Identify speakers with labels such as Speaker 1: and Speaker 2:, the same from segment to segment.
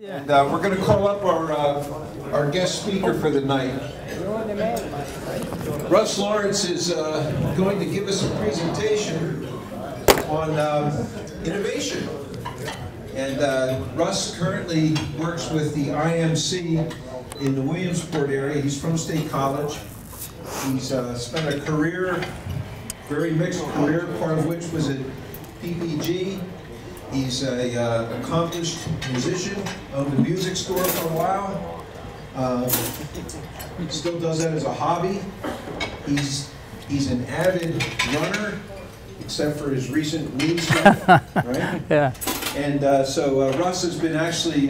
Speaker 1: And we're going to call up our guest speaker for the night. Russ Lawrence is going to give us a presentation on innovation. And Russ currently works with the IMC in the Williamsport area. He's from State College. He's spent a career, very mixed career, part of which was at PPG. He's an accomplished musician, owned a music store for a while. Still does that as a hobby. He's an avid runner, except for his recent knee stuff, right?
Speaker 2: Yeah.
Speaker 1: And so Russ has been actually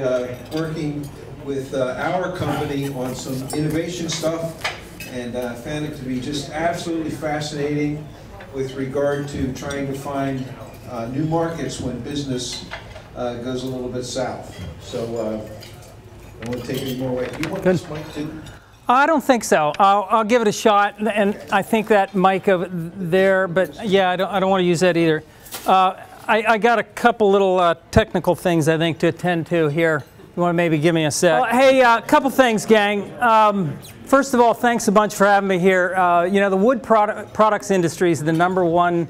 Speaker 1: working with our company on some innovation stuff, and found it to be just absolutely fascinating with regard to trying to find new markets when business goes a little bit south. So I won't take any more away. Do you want this mic too?
Speaker 2: I don't think so. I'll give it a shot, and I think that mic over there, but yeah, I don't want to use that either. I got a couple little technical things I think to attend to here. You want to maybe give me a sec? Hey, a couple things, gang. First of all, thanks a bunch for having me here. You know, the wood products industry is the #1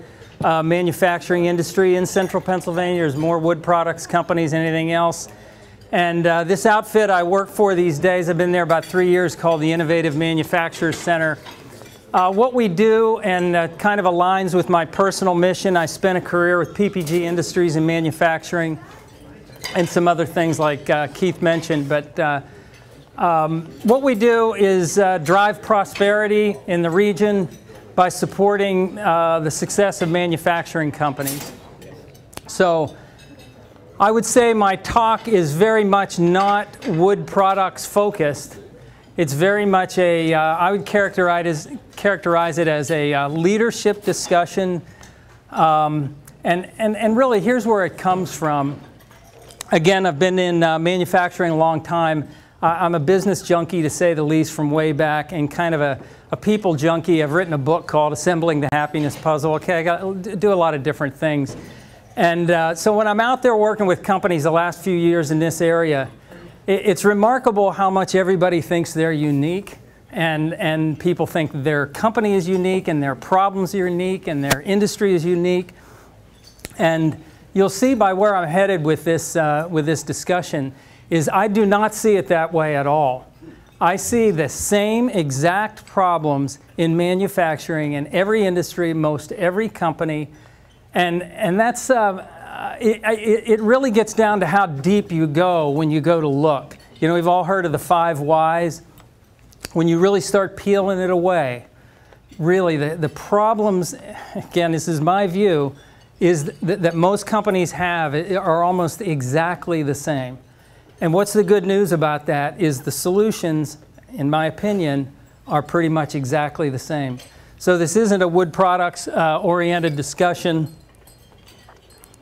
Speaker 2: manufacturing industry in central Pennsylvania. There's more wood products companies than anything else. And this outfit I work for these days, I've been there about 3 years, called the Innovative Manufacturers Center. What we do, and kind of aligns with my personal mission, I spent a career with PPG Industries in manufacturing and some other things like Keith mentioned. But what we do is drive prosperity in the region by supporting the success of manufacturing companies. So I would say my talk is very much not wood products focused. It's very much a, I would characterize it as a leadership discussion. And really, here's where it comes from. Again, I've been in manufacturing a long time. I'm a business junkie, to say the least, from way back, and kind of a people junkie. I've written a book called Assembling the Happiness Puzzle. Okay, I got to do a lot of different things. And so when I'm out there working with companies the last few years in this area, it's remarkable how much everybody thinks they're unique, and people think their company is unique, and their problems are unique, and their industry is unique. And you'll see by where I'm headed with this discussion is I do not see it that way at all. I see the same exact problems in manufacturing in every industry, most every company, and that's it really gets down to how deep you go when you go to look. You know, we've all heard of the 5 whys. When you really start peeling it away, really the problems, again, this is my view, is that most companies have are almost exactly the same. And what's the good news about that is the solutions, in my opinion, are pretty much exactly the same. So this isn't a wood products oriented discussion.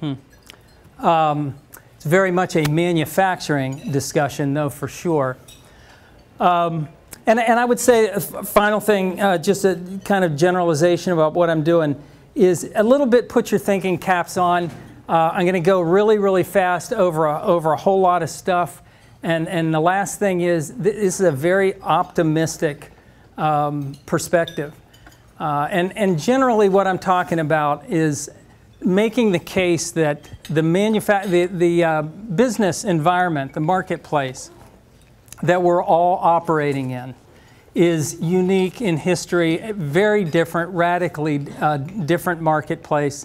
Speaker 2: It's very much a manufacturing discussion, though, for sure. And I would say a final thing, just a kind of generalization about what I'm doing, is a little bit put your thinking caps on. I'm going to go really, really fast over a whole lot of stuff. And the last thing is, this is a very optimistic perspective. And generally what I'm talking about is making the case that the business environment, the marketplace that we're all operating in, is unique in history, very different, radically different marketplace.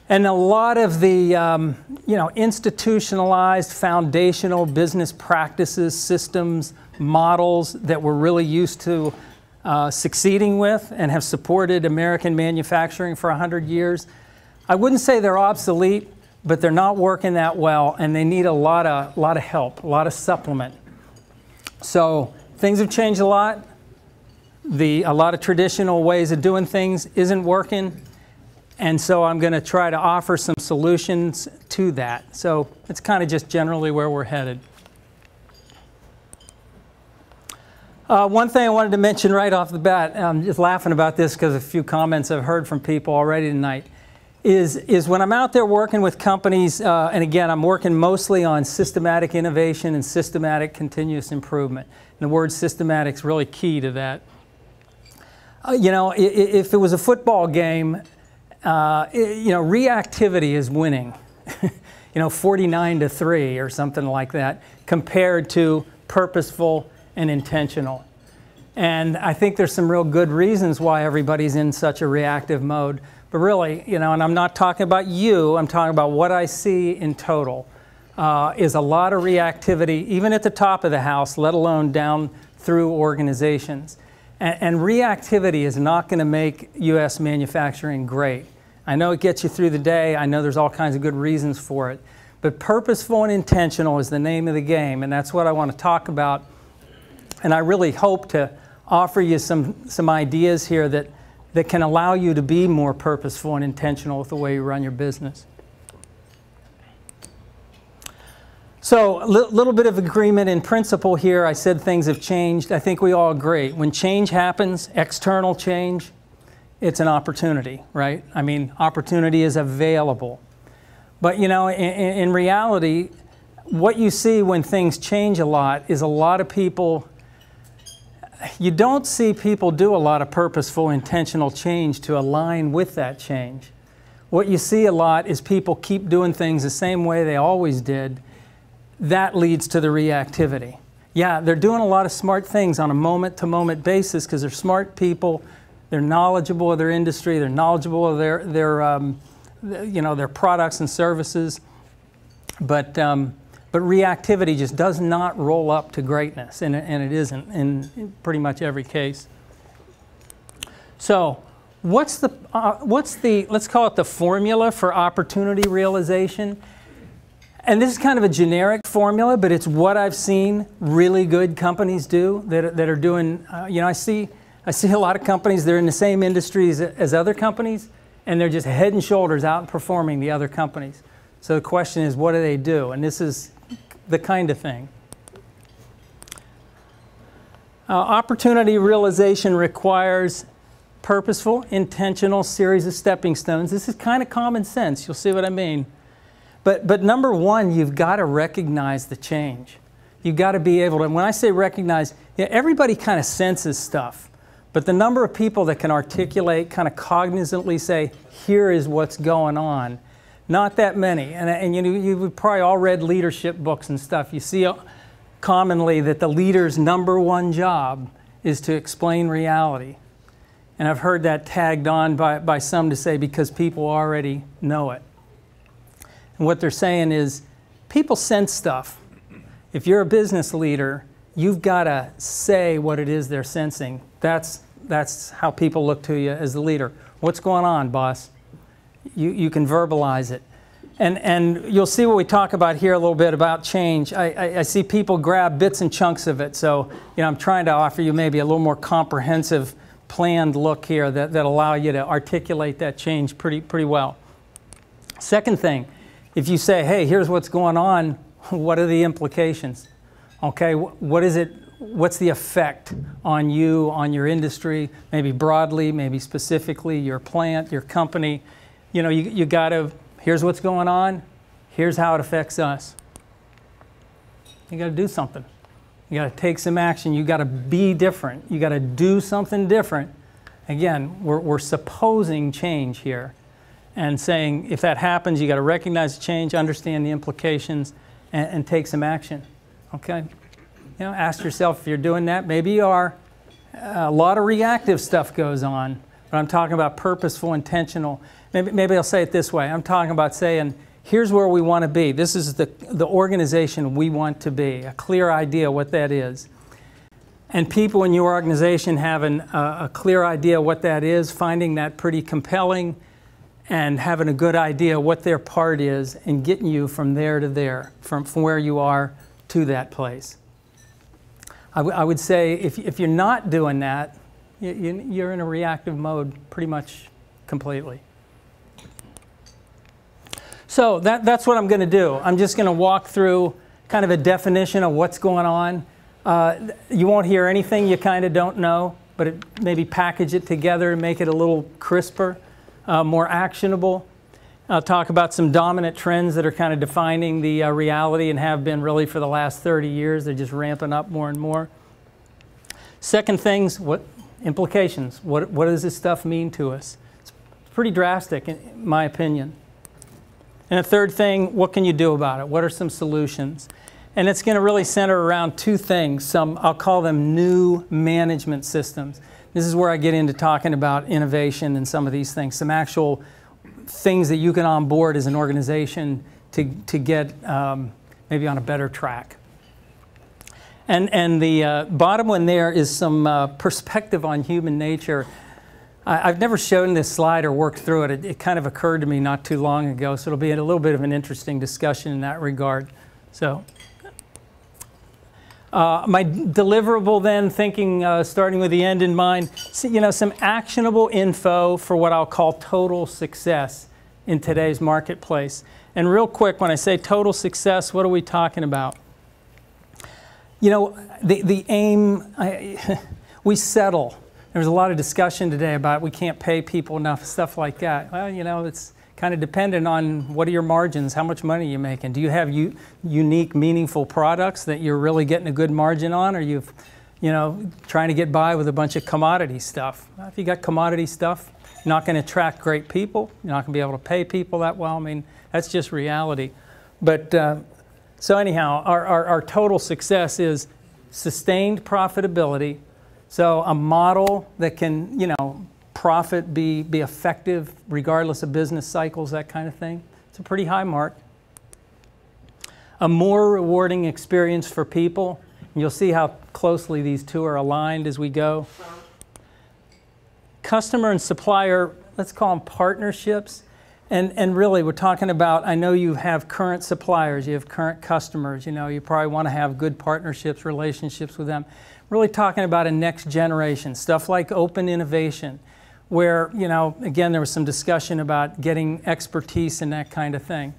Speaker 2: And a lot of the institutionalized, foundational business practices, systems, models that we're really used to succeeding with and have supported American manufacturing for 100 years, I wouldn't say they're obsolete, but they're not working that well, and they need a lot of help, a lot of supplement. So things have changed a lot. A lot of traditional ways of doing things isn't working. And so I'm going to try to offer some solutions to that. So it's kind of just generally where we're headed. One thing I wanted to mention right off the bat, I'm just laughing about this because a few comments I've heard from people already tonight, is when I'm out there working with companies, and again, I'm working mostly on systematic innovation and systematic continuous improvement. And the word systematic is really key to that. You know, if it was a football game, you know, reactivity is winning, you know, 49-3 or something like that, compared to purposeful and intentional. And I think there's some real good reasons why everybody's in such a reactive mode. But really, you know, and I'm not talking about you, I'm talking about what I see in total, is a lot of reactivity, even at the top of the house, let alone down through organizations. And reactivity is not going to make U.S. manufacturing great. I know it gets you through the day. I know there's all kinds of good reasons for it. But purposeful and intentional is the name of the game, and that's what I want to talk about. And I really hope to offer you some ideas here that can allow you to be more purposeful and intentional with the way you run your business. So a little bit of agreement in principle here. I said things have changed. I think we all agree. When change happens, external change, it's an opportunity, right? I mean, opportunity is available. But you know, in reality, what you see when things change a lot is a lot of people, you don't see people do a lot of purposeful, intentional change to align with that change. What you see a lot is people keep doing things the same way they always did. That leads to the reactivity. Yeah, they're doing a lot of smart things on a moment-to-moment basis because they're smart people, they're knowledgeable of their industry, they're knowledgeable of you know, their products and services, but reactivity just does not roll up to greatness, and it isn't in pretty much every case. So what's the, let's call it the formula for opportunity realization? And this is kind of a generic formula, but it's what I've seen really good companies do that are doing, you know, I see a lot of companies, they're in the same industries as other companies, and they're just head and shoulders outperforming the other companies. So the question is, what do they do? And this is the kind of thing. Opportunity realization requires purposeful, intentional series of stepping stones. This is kind of common sense. You'll see what I mean. But number one, you've got to recognize the change. You've got to be able to, when I say recognize, yeah, everybody kind of senses stuff. But the number of people that can articulate, kind of cognizantly say, here is what's going on, not that many. And you know, you've probably all read leadership books and stuff. You see commonly that the leader's number one job is to explain reality. And I've heard that tagged on by some to say because people already know it. And what they're saying is, people sense stuff. If you're a business leader, you've got to say what it is they're sensing. That's how people look to you as the leader. What's going on, boss? You can verbalize it. And you'll see what we talk about here a little bit about change. I see people grab bits and chunks of it. So, you know, I'm trying to offer you maybe a little more comprehensive, planned look here that allow you to articulate that change pretty well. Second thing, if you say, hey, here's what's going on, what are the implications? Okay, what is it? What's the effect on you, on your industry, maybe broadly, maybe specifically, your plant, your company? You know, you got to, here's what's going on, here's how it affects us. You got to do something. You got to take some action. You got to be different. You got to do something different. Again, we're supposing change here. And saying, if that happens, you got to recognize the change, understand the implications, and take some action. Okay? You know, ask yourself if you're doing that. Maybe you are. A lot of reactive stuff goes on, but I'm talking about purposeful, intentional. Maybe I'll say it this way. I'm talking about saying, here's where we want to be. This is the organization we want to be. A clear idea what that is. And people in your organization having a clear idea what that is, finding that pretty compelling, and having a good idea what their part is and getting you from there to there, from where you are to that place. I would say if you're not doing that, you're in a reactive mode pretty much completely. So that's what I'm going to do. I'm just going to walk through kind of a definition of what's going on. You won't hear anything you kind of don't know, but maybe package it together and make it a little crisper. More actionable. I'll talk about some dominant trends that are kind of defining the reality and have been really for the last 30 years. They're just ramping up more and more. Second things, what implications? What does this stuff mean to us? It's pretty drastic in my opinion. And a third thing, what can you do about it? What are some solutions? And it's going to really center around two things. Some, I'll call them new management systems. This is where I get into talking about innovation and some of these things, some actual things that you can onboard as an organization to get maybe on a better track. And the bottom one there is some perspective on human nature. I've never shown this slide or worked through it. It kind of occurred to me not too long ago, so it'll be a little bit of an interesting discussion in that regard. So, my deliverable then, thinking, starting with the end in mind, some actionable info for what I'll call total success in today's marketplace. And real quick, when I say total success, what are we talking about? The aim, we settle. There was a lot of discussion today about we can't pay people enough, stuff like that. Well, it's kind of dependent on what are your margins, how much money you're making. Do you have unique, meaningful products that you're really getting a good margin on, or you've, trying to get by with a bunch of commodity stuff? Well, if you got commodity stuff, you're not going to attract great people. You're not going to be able to pay people that well. I mean, that's just reality. But so anyhow, our total success is sustained profitability. So a model that can, profit be effective regardless of business cycles, that kind of thing. It's a pretty high mark. A more rewarding experience for people. And you'll see how closely these two are aligned as we go. Customer and supplier, let's call them partnerships. And really, we're talking about, I know you have current suppliers, you have current customers, you probably want to have good partnerships, relationships with them. Really talking about a next generation, stuff like open innovation, where, again, there was some discussion about getting expertise and that kind of thing.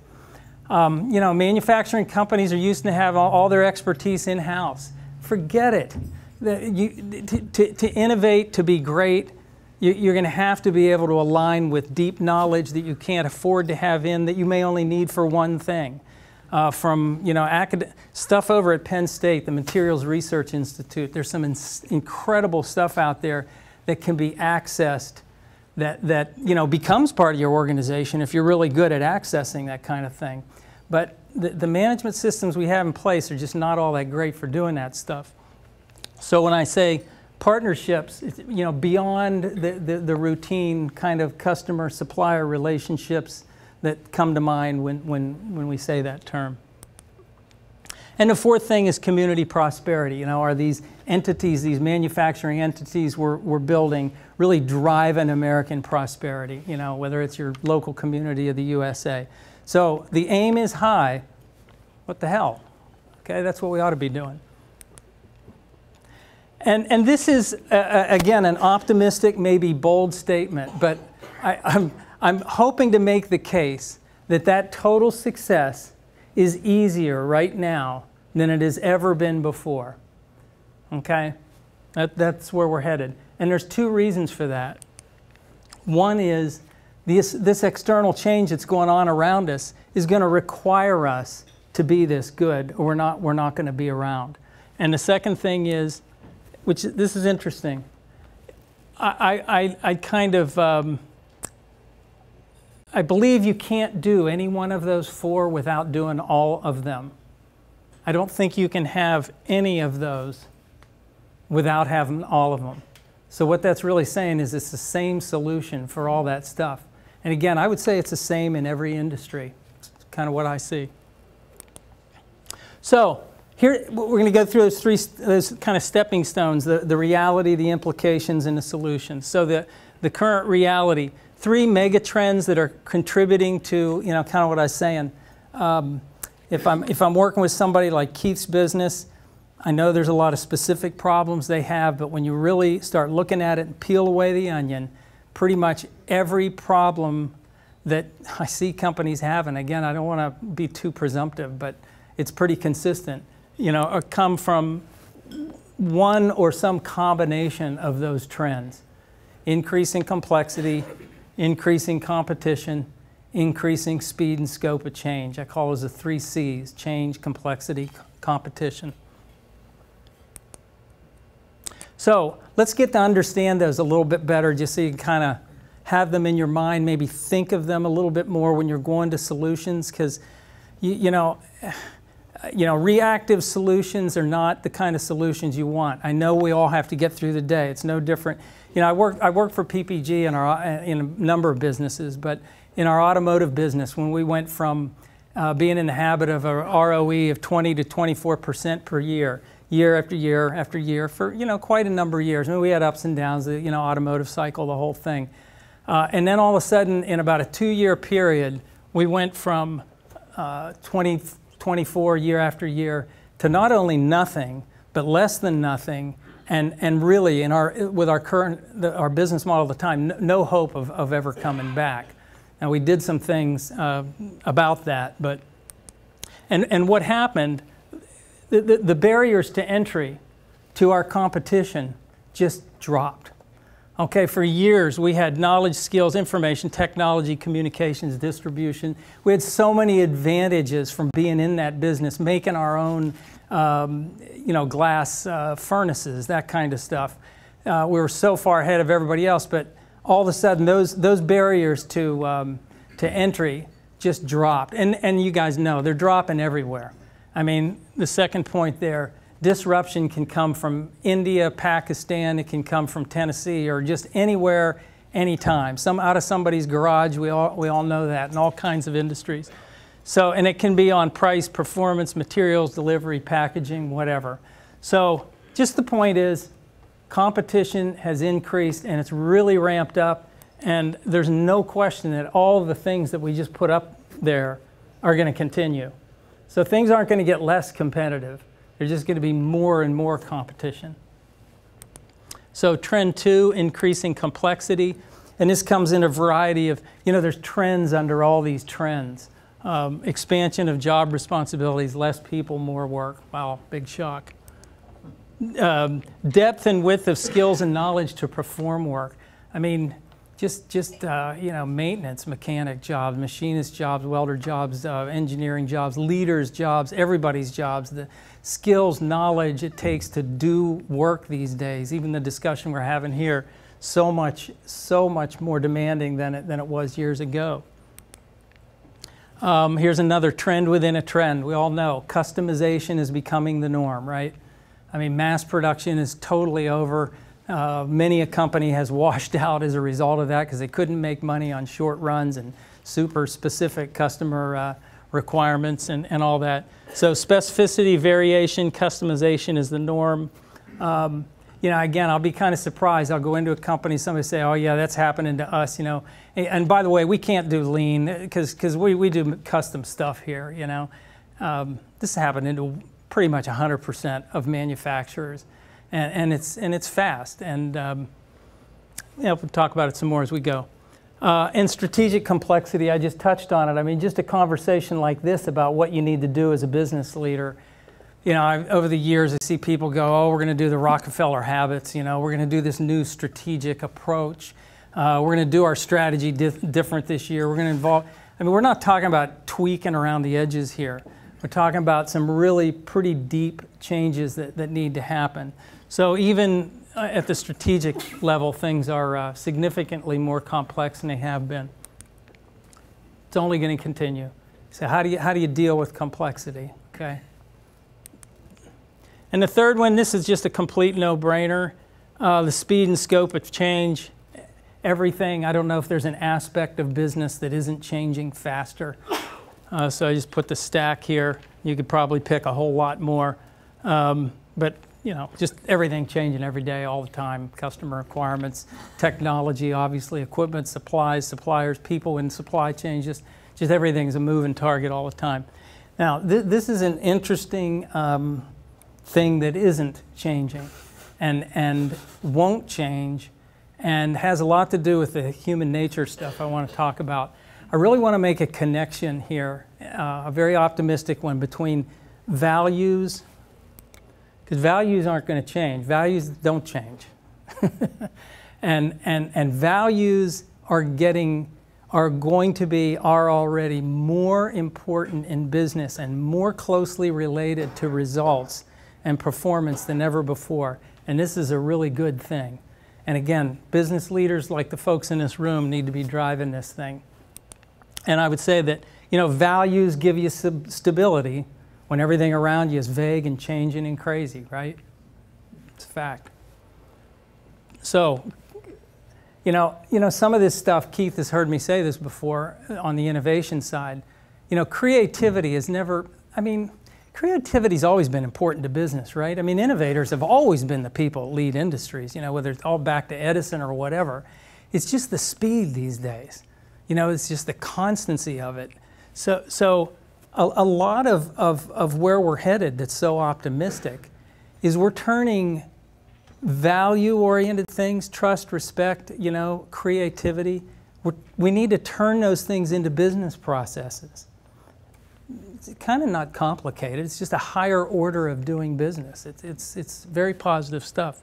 Speaker 2: Manufacturing companies are used to have all their expertise in-house. Forget it. To innovate, to be great, you're going to have to be able to align with deep knowledge that you can't afford to have in, that you may only need for one thing. From stuff over at Penn State, the Materials Research Institute, there's some incredible stuff out there that can be accessed that becomes part of your organization if you're really good at accessing that kind of thing. But the management systems we have in place are just not all that great for doing that stuff. So when I say partnerships, beyond the routine kind of customer-supplier relationships that come to mind when we say that term. And the fourth thing is community prosperity. Are these entities, these manufacturing entities we're building, really driving American prosperity, whether it's your local community or the USA. So the aim is high. What the hell? Okay, that's what we ought to be doing. And this is, again, an optimistic, maybe bold statement, but I'm hoping to make the case that total success is easier right now than it has ever been before. Okay? That's where we're headed. And there's two reasons for that. One is this external change that's going on around us is going to require us to be this good, or we're not going to be around. And the second thing is, this is interesting. I kind of I believe you can't do any one of those four without doing all of them. I don't think you can have any of those without having all of them. So what that's really saying is it's the same solution for all that stuff. And again, I would say it's the same in every industry. It's kind of what I see. So here, we're going to go through those kind of stepping stones, the reality, the implications, and the solutions. So the current reality, three mega trends that are contributing to, kind of what I was saying. If I'm working with somebody like Keith's business, I know there's a lot of specific problems they have, but when you really start looking at it and peel away the onion, pretty much every problem that I see companies have, and again, I don't want to be too presumptive, but it's pretty consistent, come from one or some combination of those trends. Increasing complexity, increasing competition, increasing speed and scope of change. I call those the 3 C's: change, complexity, competition. So let's get to understand those a little bit better, just so you can kind of have them in your mind, maybe think of them a little bit more when you're going to solutions, because you know, reactive solutions are not the kind of solutions you want. I know we all have to get through the day. It's no different. You know, I work for PPG in a number of businesses, but in our automotive business, when we went from being in the habit of a ROE of 20 to 24% per year, year after year after year, for quite a number of years. I mean, we had ups and downs, the automotive cycle, the whole thing, and then all of a sudden, in about a 2-year period, we went from 24 year after year to not only nothing, but less than nothing, and really with our business model at the time, no hope of ever coming back. Now, we did some things about that, but and what happened, the barriers to entry to our competition just dropped. Okay, for years we had knowledge, skills, information, technology, communications, distribution. We had so many advantages from being in that business, making our own glass furnaces, that kind of stuff. We were so far ahead of everybody else, but all of a sudden those barriers to entry just dropped. And you guys know, they're dropping everywhere. I mean, the second point there, disruption can come from India, Pakistan, it can come from Tennessee, or just anywhere, anytime. Out of somebody's garage, we all know that, in all kinds of industries. So, and it can be on price, performance, materials, delivery, packaging, whatever. So just the point is, competition has increased and it's really ramped up, and there's no question that all of the things that we just put up there are going to continue. So things aren't going to get less competitive. There's just going to be more and more competition. So trend 2, increasing complexity. And this comes in a variety of, there's trends under all these trends. Expansion of job responsibilities, less people, more work. Wow, big shock. Depth and width of skills and knowledge to perform work. I mean, just maintenance, mechanic jobs, machinist jobs, welder jobs, engineering jobs, leaders jobs, everybody's jobs. The skills, knowledge it takes to do work these days. Even the discussion we're having here, so much more demanding than it was years ago. Here's another trend within a trend. We all know customization is becoming the norm, right? I mean, mass production is totally over. Many a company has washed out as a result of that because they couldn't make money on short runs and super specific customer requirements and all that. So specificity, variation, customization is the norm. Again, I'll be kind of surprised. I'll go into a company, somebody say, oh yeah, that's happening to us, And by the way, we can't do lean because we do custom stuff here, This is happening to pretty much 100% of manufacturers. And it's fast, and we'll talk about it some more as we go. And strategic complexity, I just touched on it. I mean, just a conversation like this about what you need to do as a business leader. Over the years, I see people go, oh, we're going to do the Rockefeller habits. We're going to do this new strategic approach. We're going to do our strategy different this year. We're going to involve. I mean, we're not talking about tweaking around the edges here. We're talking about some really pretty deep changes that need to happen. So even at the strategic level, things are significantly more complex than they have been. It's only going to continue. So how do you deal with complexity? Okay. And the third one, this is just a complete no-brainer. The speed and scope of change. Everything. I don't know if there's an aspect of business that isn't changing faster. So I just put the stack here. You could probably pick a whole lot more. But, just everything changing every day, all the time. Customer requirements, technology, obviously, equipment, supplies, suppliers, people in supply chain. Just everything's a moving target all the time. Now, this is an interesting thing that isn't changing and won't change and has a lot to do with the human nature stuff I want to talk about. I really want to make a connection here, a very optimistic one, between values, because values aren't going to change. Values don't change. and values are getting are already more important in business and more closely related to results and performance than ever before. And this is a really good thing. And again, business leaders like the folks in this room need to be driving this thing. And I would say that, values give you stability when everything around you is vague and changing and crazy, right? It's a fact. So, some of this stuff, Keith has heard me say this before on the innovation side. Creativity is never, creativity's always been important to business, right? Innovators have always been the people that lead industries, whether it's all back to Edison or whatever. It's just the speed these days. It's just the constancy of it. So a lot of where we're headed that's so optimistic is we're turning value-oriented things, trust, respect, creativity. We need to turn those things into business processes. It's kind of not complicated. It's just a higher order of doing business. It's very positive stuff.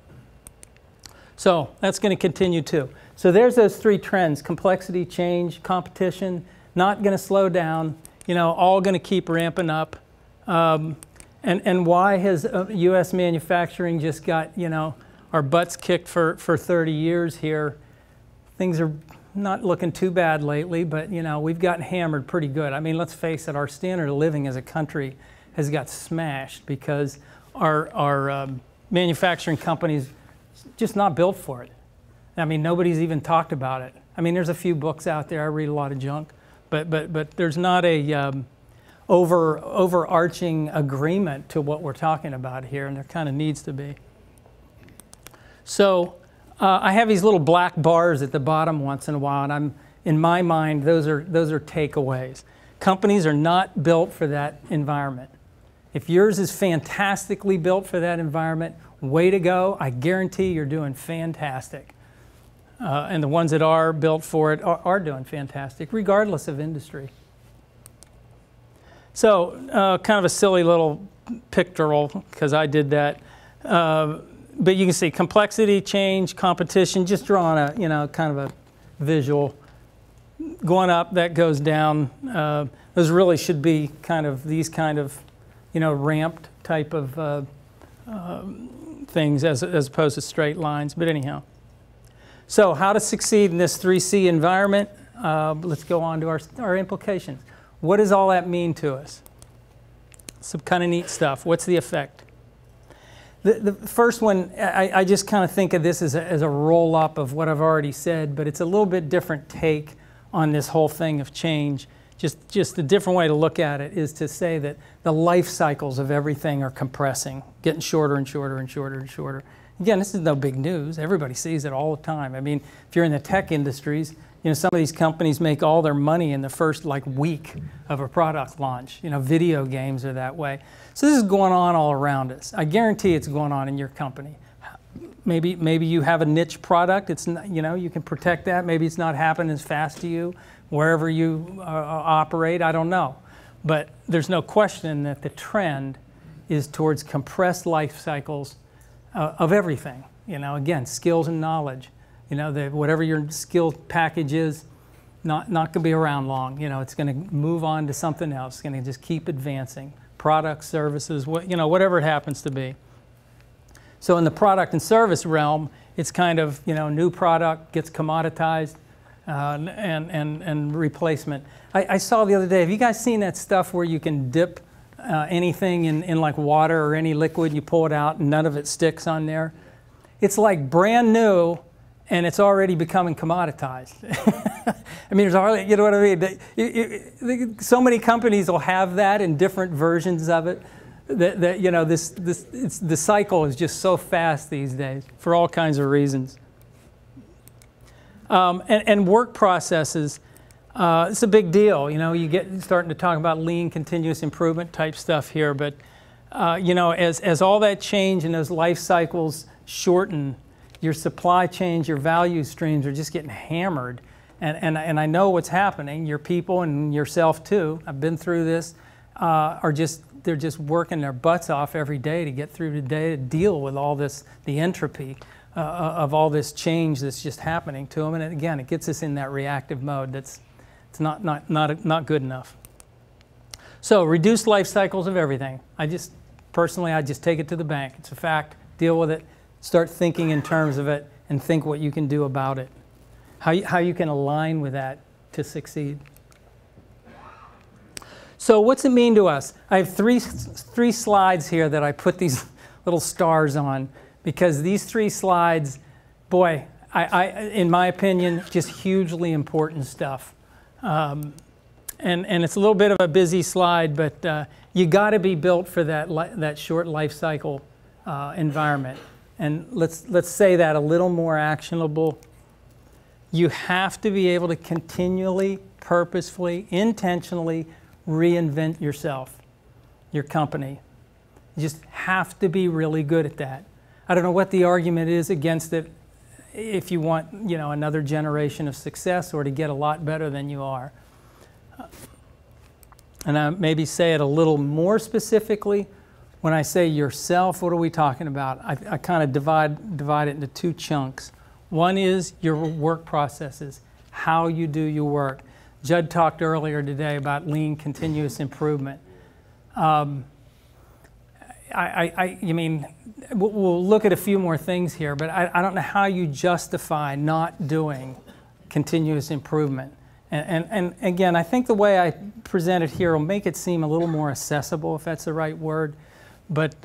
Speaker 2: So that's going to continue too. So there's those three trends: complexity, change, competition. Not going to slow down. All going to keep ramping up. And why has U.S. manufacturing just got our butts kicked for 30 years here? Things are not looking too bad lately, but we've gotten hammered pretty good. Let's face it, our standard of living as a country has got smashed because our manufacturing companies just not built for it. Nobody's even talked about it. There's a few books out there. I read a lot of junk, but there's not a overarching agreement to what we're talking about here, and there kind of needs to be. So I have these little black bars at the bottom once in a while, and in my mind, those are takeaways. Companies are not built for that environment. If yours is fantastically built for that environment, way to go. I guarantee you're doing fantastic. And the ones that are built for it are doing fantastic, regardless of industry. So kind of a silly little pictorial, because I did that. But you can see complexity, change, competition, just drawing a, kind of a visual. Going up, that goes down. Those really should be kind of these kind of, ramped type of things as opposed to straight lines. But anyhow. So how to succeed in this 3C environment? Let's go on to our implications. What does all that mean to us? Some kind of neat stuff. What's the effect? The first one, I just kind of think of this as a roll-up of what I've already said, but it's a little bit different take on this whole thing of change. Just a different way to look at it is to say that the life cycles of everything are compressing, getting shorter and shorter and shorter and shorter. Again, this is no big news. Everybody sees it all the time. If you're in the tech industries, some of these companies make all their money in the first week of a product launch. Video games are that way. So this is going on all around us. I guarantee it's going on in your company. Maybe you have a niche product. It's not, you can protect that. Maybe it's not happening as fast to you wherever you operate. I don't know. But there's no question that the trend is towards compressed life cycles of everything. Again, skills and knowledge. Whatever your skill package is, not going to be around long. It's going to move on to something else. It's going to just keep advancing. Products, services, whatever it happens to be. So in the product and service realm, it's kind of, new product gets commoditized and replacement. I saw the other day, have you guys seen that stuff where you can dip anything in like water or any liquid, you pull it out and none of it sticks on there? It's like brand new, and it's already becoming commoditized. There's already, you know what I mean? So many companies will have that in different versions of it. The cycle is just so fast these days for all kinds of reasons. And work processes, it's a big deal. You get starting to talk about lean, continuous improvement type stuff here. But as all that change and those life cycles shorten, your supply chains, your value streams are just getting hammered. And I know what's happening. Your people and yourself too, I've been through this, they're just working their butts off every day to get through the day to deal with all this, the entropy of all this change that's just happening to them. And again, it gets us in that reactive mode that's It's not good enough. So reduce life cycles of everything. Personally, I just take it to the bank. It's a fact. Deal with it. Start thinking in terms of it and think what you can do about it. How you can align with that to succeed. So what's it mean to us? I have three slides here that I put these little stars on because these 3 slides, boy, in my opinion, just hugely important stuff. And it's a little bit of a busy slide, but you got to be built for that short life cycle environment. And let's say that a little more actionable. You have to be able to continually, purposefully, intentionally reinvent yourself, your company. You just have to be really good at that. I don't know what the argument is against it if you want, another generation of success or to get a lot better than you are. And I maybe say it a little more specifically. When I say yourself, what are we talking about? I kind of divide it into 2 chunks. One is your work processes, how you do your work. Judd talked earlier today about lean continuous improvement. We'll look at a few more things here, but I don't know how you justify not doing continuous improvement. And again, I think the way I present it here will make it seem a little more accessible, if that's the right word. But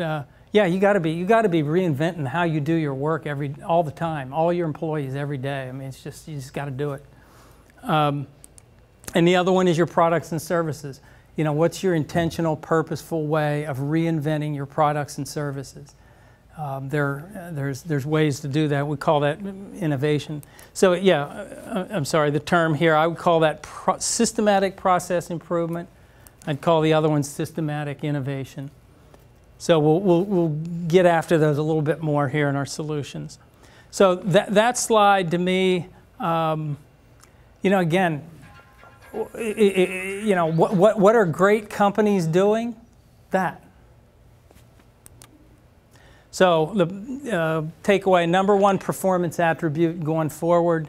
Speaker 2: yeah, you got to be reinventing how you do your work all the time, all your employees every day. I mean, you just got to do it. And the other one is your products and services. What's your intentional, purposeful way of reinventing your products and services? There's ways to do that. We call that innovation. So yeah, I'm sorry, the term here, I would call that systematic process improvement. I'd call the other one systematic innovation. So we'll get after those a little bit more here in our solutions. So that slide to me, again, what are great companies doing? That. So the takeaway, number 1 performance attribute going forward,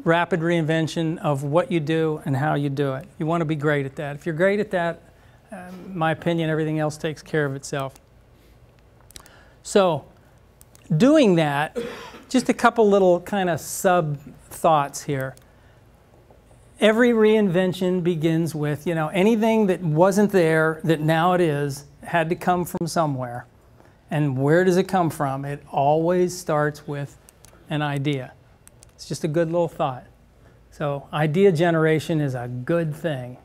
Speaker 2: rapid reinvention of what you do and how you do it. You want to be great at that. If you're great at that, in my opinion, everything else takes care of itself. So doing that, just a couple little kind of sub-thoughts here. Every reinvention begins with, anything that wasn't there that now it is, had to come from somewhere. And where does it come from? It always starts with an idea. It's just a good little thought. So idea generation is a good thing.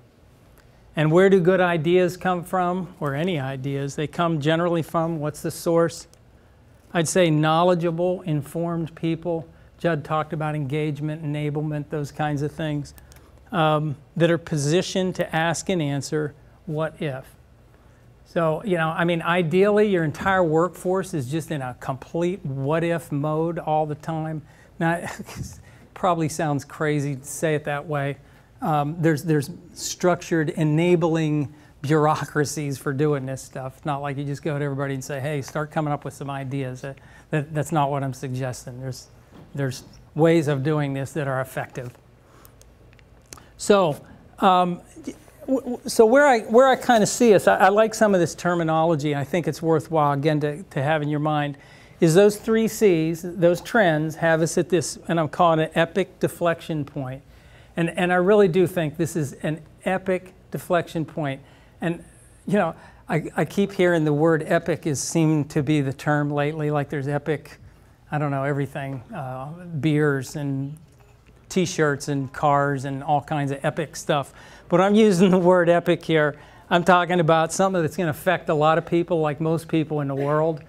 Speaker 2: And where do good ideas come from, or any ideas? They come generally from, what's the source? I'd say knowledgeable, informed people. Judd talked about engagement, enablement, those kinds of things, that are positioned to ask and answer, what if? So, ideally, your entire workforce is just in a complete what if mode all the time. Now, it probably sounds crazy to say it that way. There's structured, enabling bureaucracies for doing this stuff. Not like you just go to everybody and say, hey, start coming up with some ideas. That's not what I'm suggesting. There's ways of doing this that are effective. So, where I kind of see us, I like some of this terminology. I think it's worthwhile, again, to have in your mind, is those 3 C's, those trends, have us at this, and I'm calling it epic deflection point. And I really do think this is an epic deflection point. And, I keep hearing the word epic seemed to be the term lately, like there's epic, I don't know, everything, beers and T-shirts and cars and all kinds of epic stuff. But I'm using the word epic here. I'm talking about something that's going to affect a lot of people, like most people in the world,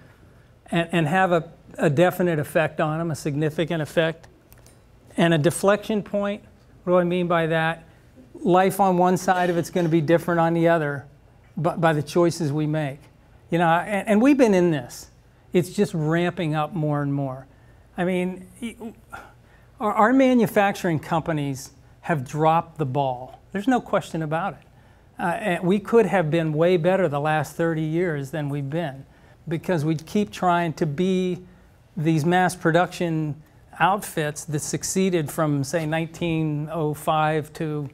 Speaker 2: and have a definite effect on them, a significant effect. And a deflection point, what do I mean by that? Life on one side of it's going to be different on the other by the choices we make. And we've been in this. It's just ramping up more and more. I mean, our manufacturing companies have dropped the ball. There's no question about it. And we could have been way better the last 30 years than we've been, because we keep trying to be these mass production outfits that succeeded from, say, 1905 to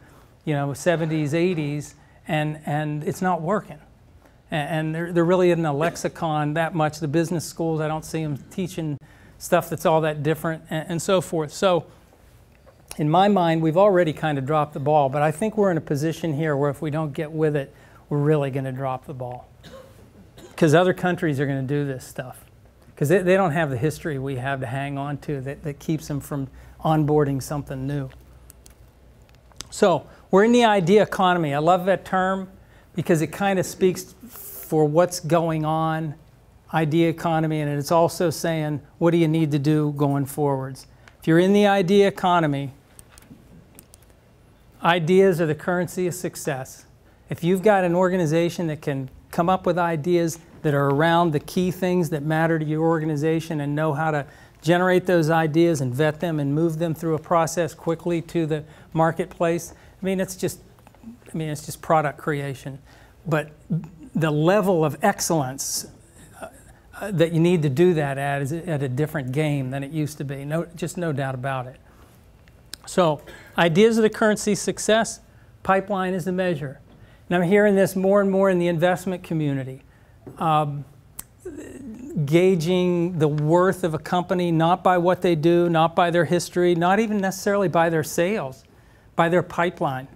Speaker 2: 70s, 80s, and it's not working. And there really isn't a lexicon that much. The business schools, I don't see them teaching stuff that's all that different, and so forth. So in my mind, we've already kind of dropped the ball, but I think we're in a position here where if we don't get with it, we're really going to drop the ball. Because other countries are going to do this stuff. Because they don't have the history we have to hang on to that keeps them from onboarding something new. So we're in the idea economy. I love that term because it kind of speaks for what's going on, idea economy, and it's also saying, what do you need to do going forwards? If you're in the idea economy, ideas are the currency of success. If you've got an organization that can come up with ideas that are around the key things that matter to your organization and know how to generate those ideas and vet them and move them through a process quickly to the marketplace, it's just product creation. But the level of excellence that you need to do that at is at a different game than it used to be. Just no doubt about it. So ideas are the currency of success. Pipeline is the measure. And I'm hearing this more and more in the investment community. Gauging the worth of a company not by what they do, not by their history, not even necessarily by their sales, by their pipeline.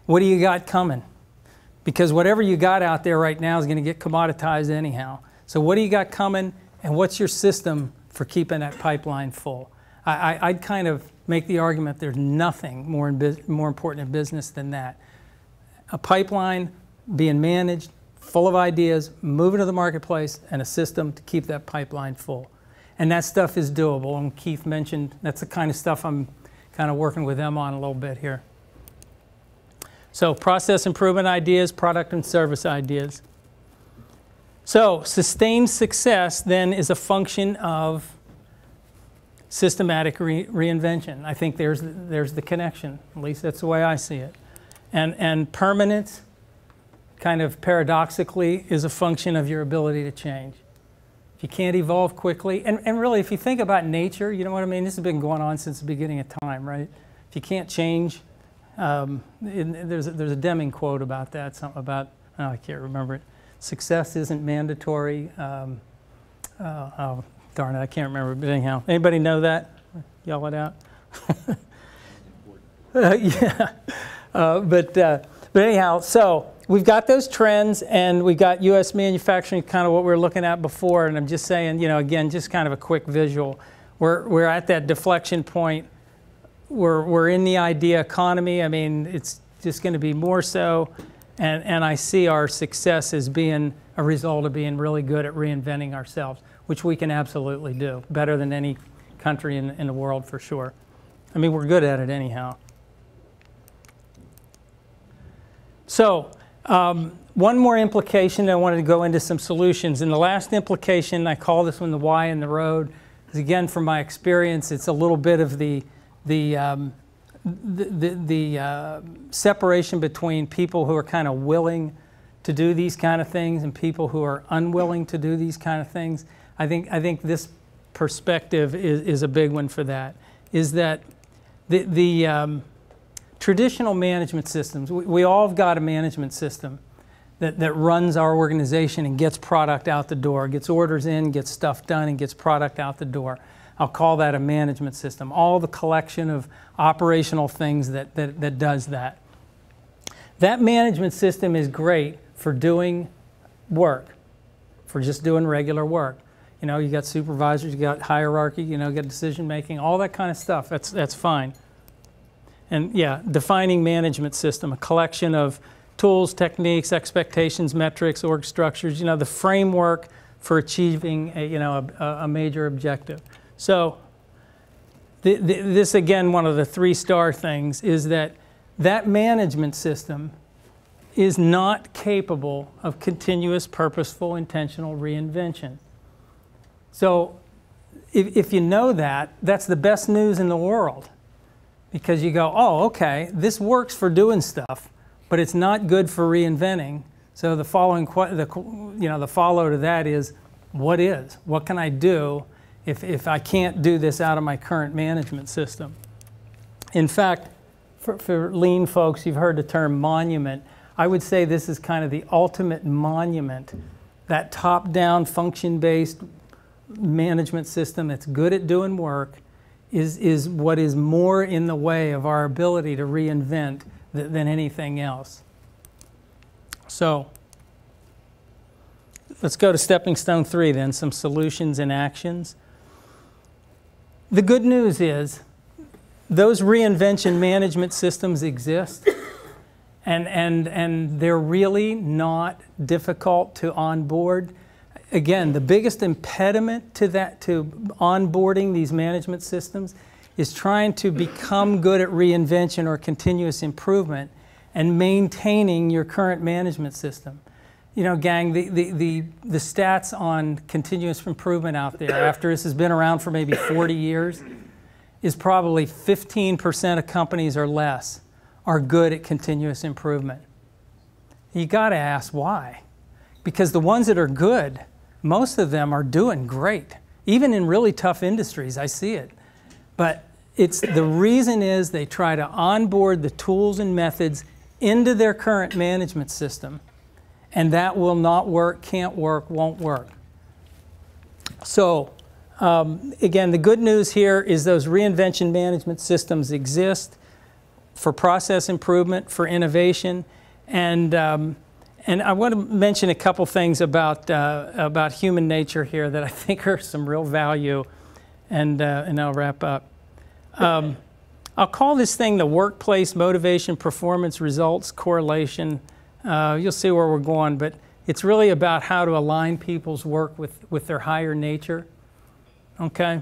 Speaker 2: What do you got coming? Because whatever you got out there right now is going to get commoditized anyhow. So what do you got coming, and what's your system for keeping that pipeline full? I'd kind of make the argument there's nothing more important in business than that. A pipeline being managed, full of ideas, moving to the marketplace, and a system to keep that pipeline full. And that stuff is doable, and Keith mentioned that's the kind of stuff I'm kind of working with them on a little bit here. So process improvement ideas, product and service ideas. So sustained success then is a function of systematic reinvention. I think there's the connection, at least that's the way I see it. And permanence, kind of paradoxically, is a function of your ability to change. If you can't evolve quickly, and really if you think about nature, you know what I mean? This has been going on since the beginning of time, right? If you can't change, there's a Deming quote about that, something about, oh, I can't remember it. Success isn't mandatory. Oh, darn it, I can't remember, but anyhow. Anybody know that? Yell it out. Yeah. But anyhow, so we've got those trends, and we've got U.S. manufacturing, kind of what we were looking at before, and I'm just saying, again, just kind of a quick visual. We're at that deflection point. We're in the idea economy. It's just going to be more so, and I see our success as being a result of being really good at reinventing ourselves, which we can absolutely do, better than any country in the world for sure. We're good at it anyhow. So one more implication, I wanted to go into some solutions. And the last implication, I call this one the why in the road, because again, from my experience, it's a little bit of the separation between people who are kind of willing to do these kind of things and people who are unwilling to do these kind of things. I think this perspective is a big one for that, is that the traditional management systems, we all have got a management system that runs our organization and gets product out the door, gets orders in, gets stuff done, and gets product out the door. I'll call that a management system. All the collection of operational things that does that. That management system is great for doing work, for just doing regular work. You got supervisors, you got hierarchy, you got decision making, all that kind of stuff. That's fine. And yeah, defining management system, a collection of tools, techniques, expectations, metrics, org structures, the framework for achieving a major objective. So this, again, one of the 3-star things is that management system is not capable of continuous, purposeful, intentional reinvention. So if you know that, that's the best news in the world. Because you go, oh, okay, this works for doing stuff, but it's not good for reinventing. So the follow to that is, what is? What can I do if I can't do this out of my current management system? In fact, for lean folks, you've heard the term monument. I would say this is kind of the ultimate monument, that top-down function-based management system that's good at doing work is what is more in the way of our ability to reinvent than anything else. So let's go to stepping stone 3 then, some solutions and actions. The good news is those reinvention management systems exist, and they're really not difficult to onboard. Again, the biggest impediment to onboarding these management systems is trying to become good at reinvention or continuous improvement and maintaining your current management system. You know, gang, the stats on continuous improvement out there, after this has been around for maybe 40 years, is probably 15% of companies or less are good at continuous improvement. You got to ask why. Because the ones that are good, most of them are doing great. Even in really tough industries, I see it. But the reason is they try to onboard the tools and methods into their current management system. And that will not work, can't work, won't work. So, again, the good news here is those reinvention management systems exist for process improvement, for innovation, and I want to mention a couple things about human nature here that I think are some real value, and I'll wrap up. I'll call this thing the workplace motivation performance results correlation. You'll see where we're going, but it's really about how to align people's work with their higher nature. Okay?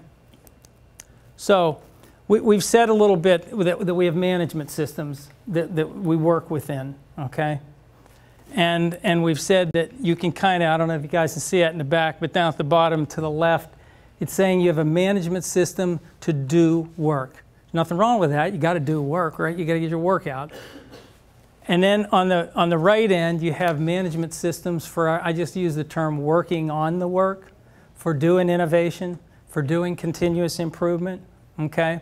Speaker 2: So we've said a little bit that we have management systems that we work within, okay? And we've said that you can kind of, I don't know if you guys can see it in the back, but down at the bottom to the left, it's saying you have a management system to do work. Nothing wrong with that. You got to do work, right? You got to get your work out. And then on the right end, you have management systems for, I just use the term working on the work, for doing innovation, for doing continuous improvement, okay?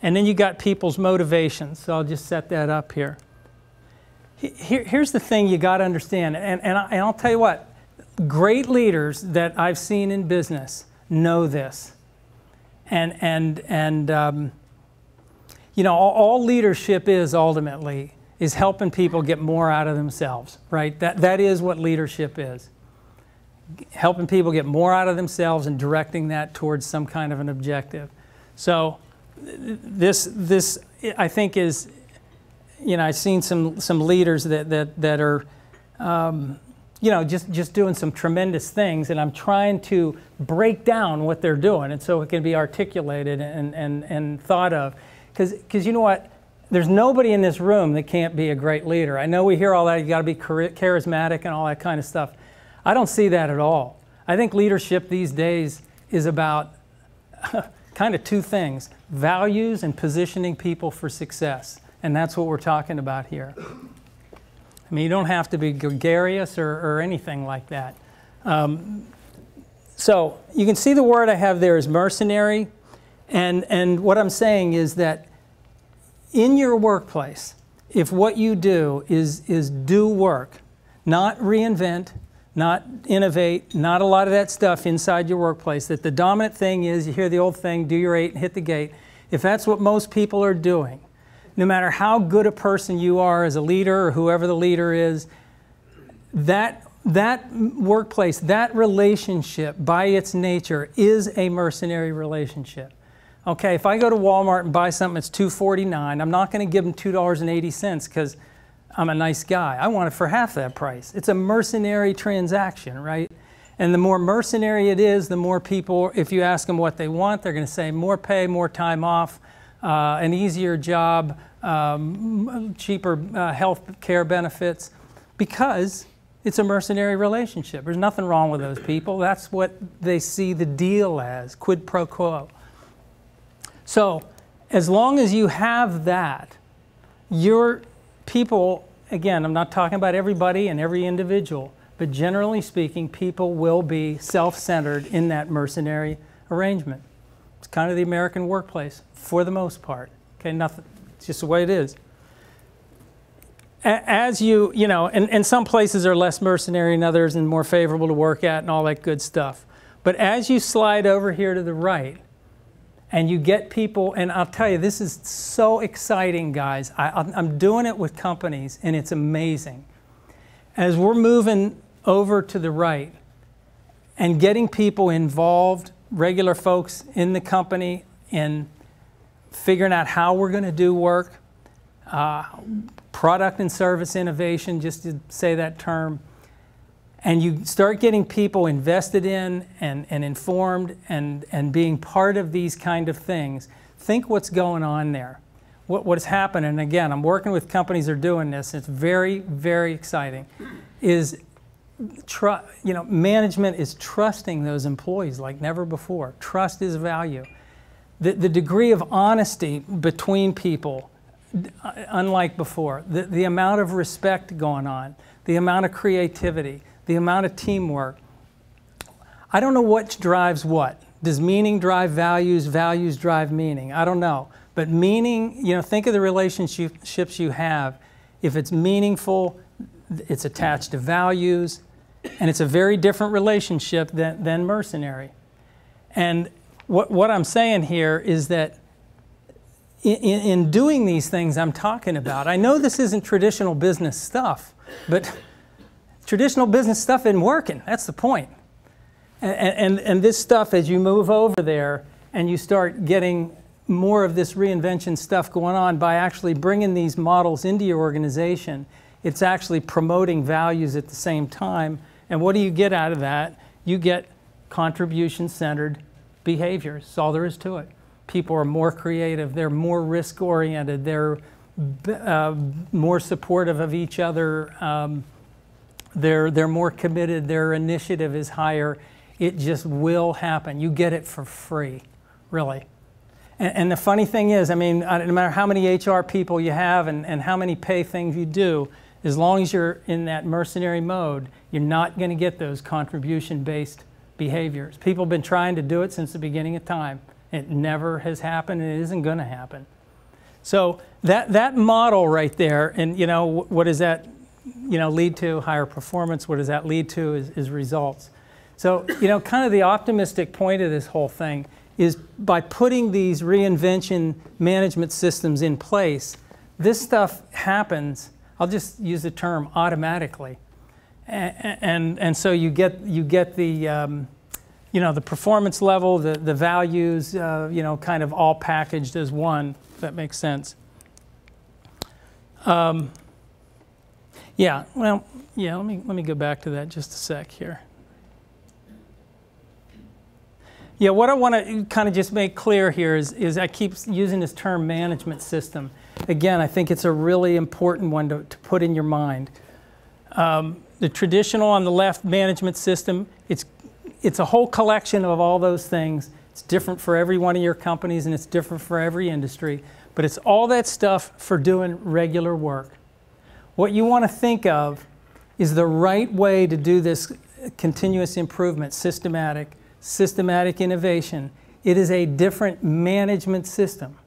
Speaker 2: And then you got people's motivations, so I'll just set that up here. Here's the thing you got to understand, and I'll tell you what, great leaders that I've seen in business know this. You know, all leadership is ultimately is helping people get more out of themselves, right? That is what leadership is. Helping people get more out of themselves and directing that towards some kind of an objective. So this I think is, you know, I've seen some leaders that are, you know, just doing some tremendous things, and I'm trying to break down what they're doing, and so it can be articulated and thought of. Because you know what? There's nobody in this room that can't be a great leader. I know we hear all that, you got to be charismatic and all that kind of stuff. I don't see that at all. I think leadership these days is about kind of two things: values and positioning people for success. And that's what we're talking about here. I mean, you don't have to be gregarious or anything like that. So you can see the word I have there is mercenary. And what I'm saying is that in your workplace, if what you do is do work, not reinvent, not innovate, not a lot of that stuff inside your workplace, that the dominant thing is, you hear the old thing, do your 8 and hit the gate. If that's what most people are doing, no matter how good a person you are as a leader or whoever the leader is, that workplace, that relationship by its nature is a mercenary relationship. Okay, if I go to Walmart and buy something that's $2.49, I'm not going to give them $2.80 because I'm a nice guy. I want it for half that price. It's a mercenary transaction, right? And the more mercenary it is, the more people, if you ask them what they want, they're going to say more pay, more time off, an easier job, cheaper health care benefits, because it's a mercenary relationship. There's nothing wrong with those people. That's what they see the deal as, quid pro quo. So as long as you have that, your people, again, I'm not talking about everybody and every individual, but generally speaking, people will be self-centered in that mercenary arrangement. It's kind of the American workplace for the most part. Okay, nothing, it's just the way it is. As you know, and some places are less mercenary than others and more favorable to work at and all that good stuff. But as you slide over here to the right, and you get people, and I'll tell you, this is so exciting, guys. I'm doing it with companies, and it's amazing. As we're moving over to the right and getting people involved, regular folks in the company, in figuring out how we're going to do work, product and service innovation, just to say that term, and you start getting people invested in and informed and being part of these kind of things, think what's going on there. What's happening, and again, I'm working with companies that are doing this, it's very, very exciting, is management is trusting those employees like never before. Trust is value. The degree of honesty between people, unlike before, the amount of respect going on, the amount of creativity, the amount of teamwork. I don't know what drives what. Does meaning drive values? Values drive meaning? I don't know. But meaning, think of the relationships you have. If it's meaningful, it's attached to values, and it's a very different relationship than mercenary. And what I'm saying here is that in doing these things I'm talking about, I know this isn't traditional business stuff, but traditional business stuff isn't working. That's the point. And this stuff, as you move over there and you start getting more of this reinvention stuff going on by actually bringing these models into your organization, it's actually promoting values at the same time. And what do you get out of that? You get contribution-centered behaviors. That's all there is to it. People are more creative. They're more risk-oriented. They're more supportive of each other. They're more committed. Their initiative is higher. It just will happen. You get it for free, really. And the funny thing is, I mean, no matter how many HR people you have and how many pay things you do, as long as you're in that mercenary mode, you're not going to get those contribution-based behaviors. People have been trying to do it since the beginning of time. It never has happened, and it isn't going to happen. So that model right there, and what does that lead to? Higher performance. What does that lead to is results. So kind of the optimistic point of this whole thing is by putting these reinvention management systems in place, this stuff happens, I'll just use the term automatically. And so you get the the performance level, the values, kind of all packaged as one, if that makes sense. Let me go back to that just a sec here. Yeah, what I want to kind of just make clear here is I keep using this term management system. Again, I think it's a really important one to put in your mind. The traditional on the left management system, it's a whole collection of all those things. It's different for every one of your companies and it's different for every industry, but it's all that stuff for doing regular work. What you want to think of is the right way to do this continuous improvement, systematic innovation. It is a different management system.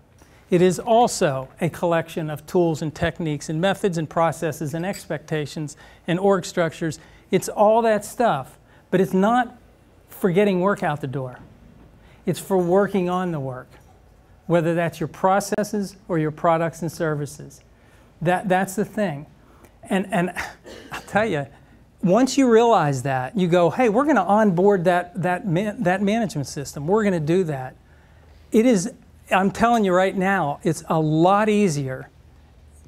Speaker 2: It is also a collection of tools and techniques and methods and processes and expectations and org structures. It's all that stuff, but it's not for getting work out the door. It's for working on the work, whether that's your processes or your products and services. That's the thing. And I'll tell you, once you realize that, you go, hey, we're going to onboard that management system. We're going to do that. It is, I'm telling you right now, it's a lot easier,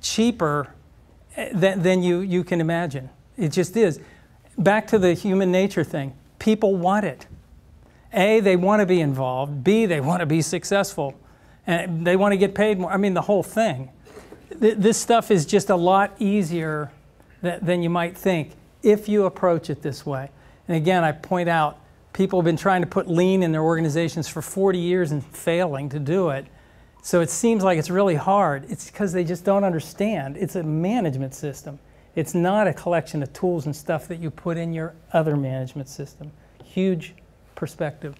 Speaker 2: cheaper than you can imagine. It just is. Back to the human nature thing. People want it. A, they want to be involved. B, they want to be successful. And they want to get paid more. I mean, the whole thing. This stuff is just a lot easier than you might think if you approach it this way. And again, I point out, people have been trying to put lean in their organizations for 40 years and failing to do it. So it seems like it's really hard. It's because they just don't understand. It's a management system. It's not a collection of tools and stuff that you put in your other management system. Huge perspective.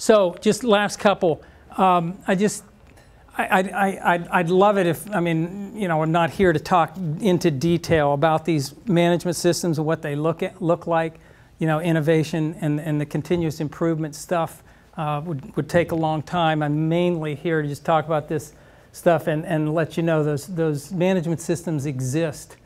Speaker 2: So just last couple. I'd love it if, I mean, you know, I'm not here to talk into detail about these management systems and what they look like. You know, innovation and the continuous improvement stuff would take a long time. I'm mainly here to just talk about this stuff and let you know those management systems exist.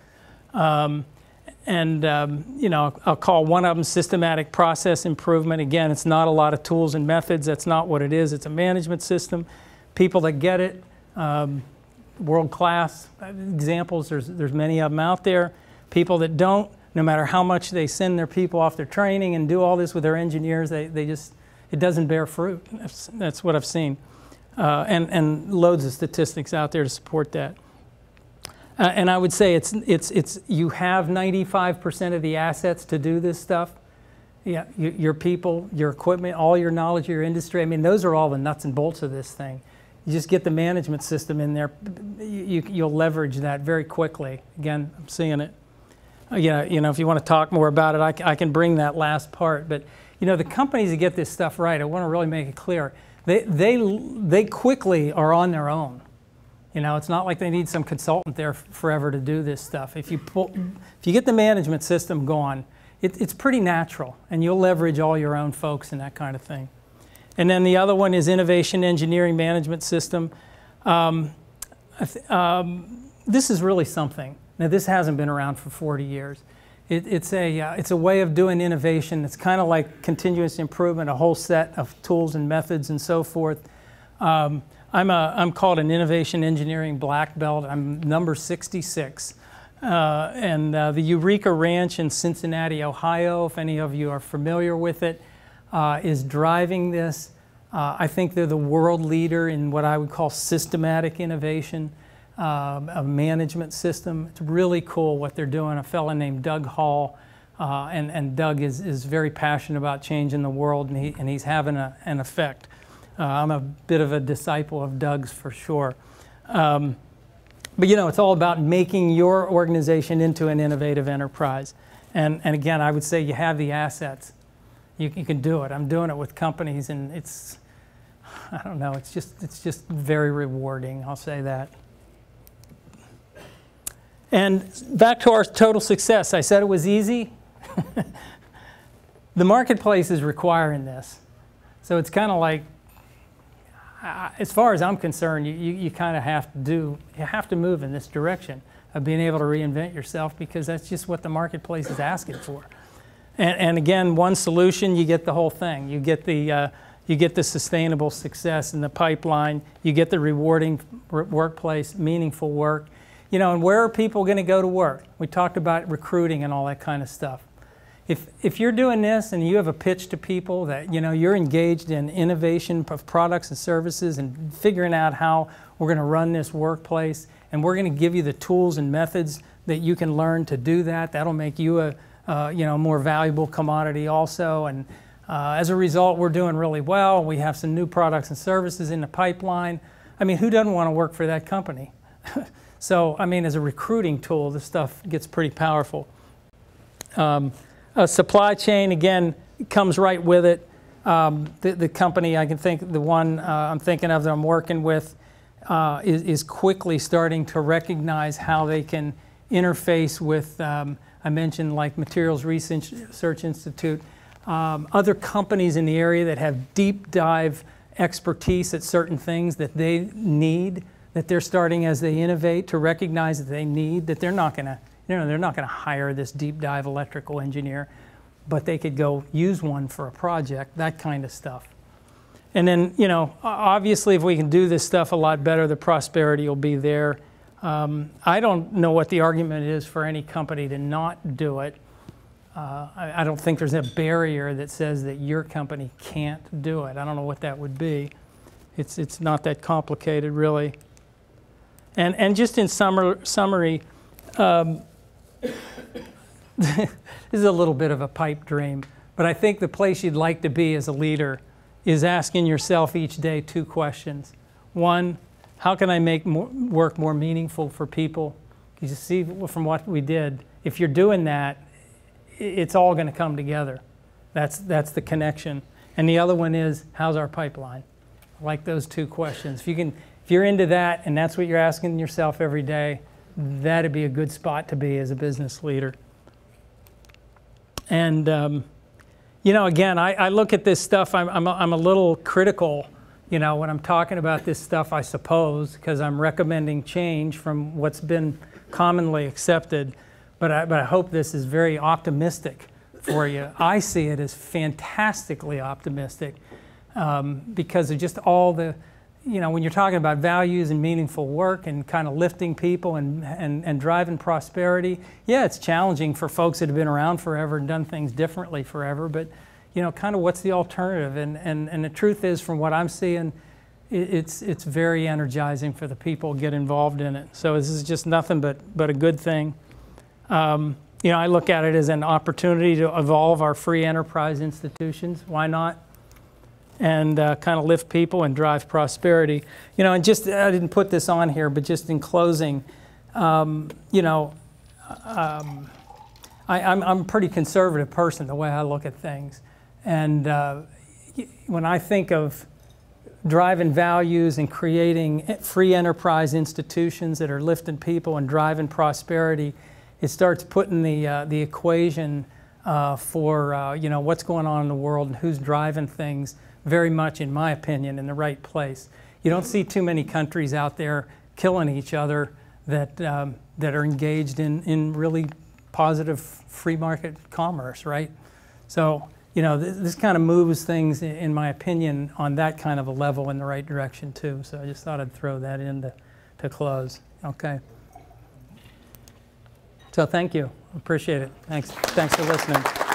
Speaker 2: You know, I'll call one of them systematic process improvement. Again, it's not a lot of tools and methods. That's not what it is. It's a management system. People that get it, world-class examples, there's many of them out there. People that don't, no matter how much they send their people off their training and do all this with their engineers, they just, it doesn't bear fruit. That's what I've seen. And loads of statistics out there to support that. And I would say it's you have 95% of the assets to do this stuff. Yeah, your people, your equipment, all your knowledge, your industry. I mean, those are all the nuts and bolts of this thing. You just get the management system in there, you'll leverage that very quickly. Again, I'm seeing it. Yeah, you know, if you want to talk more about it, I can bring that last part. But you know, the companies that get this stuff right, I want to really make it clear, they quickly are on their own. You know, it's not like they need some consultant there forever to do this stuff. If you get the management system going, it's pretty natural, and you'll leverage all your own folks and that kind of thing. And then the other one is Innovation Engineering Management System. This is really something. Now, this hasn't been around for 40 years. It's a way of doing innovation. It's kind of like continuous improvement, a whole set of tools and methods and so forth. I'm called an Innovation Engineering Black Belt. I'm number 66. The Eureka Ranch in Cincinnati, Ohio, if any of you are familiar with it, is driving this. I think they're the world leader in what I would call systematic innovation, a management system. It's really cool what they're doing. A fellow named Doug Hall, and Doug is very passionate about changing the world, and he's having an effect. I'm a bit of a disciple of Doug's for sure. But you know, it's all about making your organization into an innovative enterprise. And again, I would say you have the assets. You can do it. I'm doing it with companies, and it's, I don't know, it's just very rewarding, I'll say that. And back to our total success. I said it was easy. The marketplace is requiring this. So it's kind of like, as far as I'm concerned, you kind of have to move in this direction of being able to reinvent yourself, because that's just what the marketplace is asking for. And again, one solution, you get the whole thing. You get the sustainable success in the pipeline. You get the rewarding workplace, meaningful work. You know, and where are people going to go to work? We talked about recruiting and all that kind of stuff. If you're doing this and you have a pitch to people that, you know, you're engaged in innovation of products and services and figuring out how we're going to run this workplace, and we're going to give you the tools and methods that you can learn to do that, that'll make you a you know, more valuable commodity also. And as a result, we're doing really well. We have some new products and services in the pipeline. I mean, who doesn't want to work for that company? So, I mean, as a recruiting tool, this stuff gets pretty powerful. Supply chain, again, comes right with it. The company, I can think, the one I'm thinking of that I'm working with is quickly starting to recognize how they can interface with, I mentioned like Materials Research Institute, other companies in the area that have deep dive expertise at certain things that they need, that they're starting as they innovate to recognize that they need, that they're not going to, you know, they're not going to hire this deep dive electrical engineer, but they could go use one for a project, that kind of stuff. And then, you know, obviously if we can do this stuff a lot better, the prosperity will be there. I don't know what the argument is for any company to not do it. I don't think there's a barrier that says that your company can't do it. I don't know what that would be. It's not that complicated, really. And just in summary, this is a little bit of a pipe dream, but I think the place you'd like to be as a leader is asking yourself each day 2 questions. One, how can I make work more meaningful for people? You see from what we did, if you're doing that, it's all going to come together. That's the connection. And the other one is, how's our pipeline? I like those two questions. If you're into that and that's what you're asking yourself every day, that'd be a good spot to be as a business leader. And you know, again, I look at this stuff, I'm a little critical, you know, when I'm talking about this stuff, I suppose, because I'm recommending change from what's been commonly accepted. But I hope this is very optimistic for you. I see it as fantastically optimistic because of just all the, you know, when you're talking about values and meaningful work and kind of lifting people and driving prosperity, yeah, it's challenging for folks that have been around forever and done things differently forever, but, you know, kind of what's the alternative? And the truth is, from what I'm seeing, it's very energizing for the people who get involved in it. So this is just nothing but a good thing. You know, I look at it as an opportunity to evolve our free enterprise institutions. Why not? And kind of lift people and drive prosperity. You know, and just, I didn't put this on here, but just in closing, you know, I'm a pretty conservative person the way I look at things. And when I think of driving values and creating free enterprise institutions that are lifting people and driving prosperity, it starts putting the equation for you know, what's going on in the world and who's driving things very much, in my opinion, in the right place. You don't see too many countries out there killing each other that are engaged in really positive free market commerce, right? So, you know, this kind of moves things, in my opinion, on that kind of a level in the right direction too. So I just thought I'd throw that in to close. Okay. So thank you. Appreciate it. Thanks for listening.